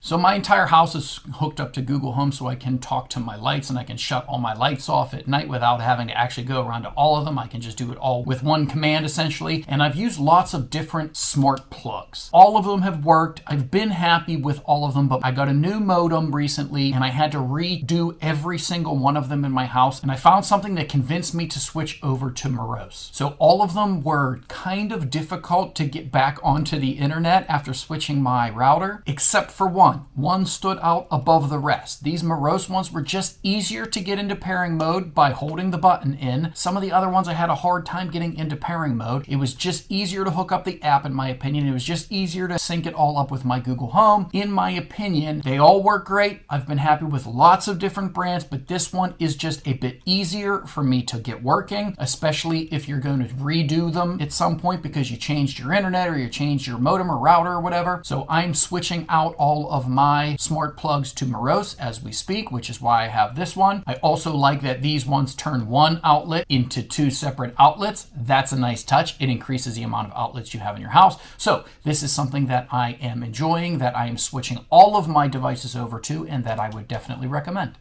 So my entire house is hooked up to Google Home, so I can talk to my lights and I can shut all my lights off at night without having to actually go around to all of them. I can just do it all with one command essentially. And I've used lots of different smart plugs. All of them have worked. I've been happy with all of them, but I got a new modem recently and I had to redo every single one of them in my house. And I found something that convinced me to switch over to meross. So all of them were kind of difficult to get back onto the internet after switching my router, except for one. One stood out above the rest. These meross ones were just easier to get into pairing mode by holding the button in. Some of the other ones I had a hard time getting into pairing mode. It was just easier to hook up the app, in my opinion. It was just easier to sync it all up with my Google Home. In my opinion, they all work great. I've been happy with lots of different brands, but this one is just a bit easier for me to get working, especially if you're going to redo them at some point because you changed your internet or you changed your modem or router or whatever. So I'm switching out all of my smart plugs to meross as we speak, which is why I have this one. I also like that these ones turn one outlet into two separate outlets. That's a nice touch. It increases the amount of outlets you have in your house. So this is something that I am enjoying, that I am switching all of my devices over to, and that I would definitely recommend.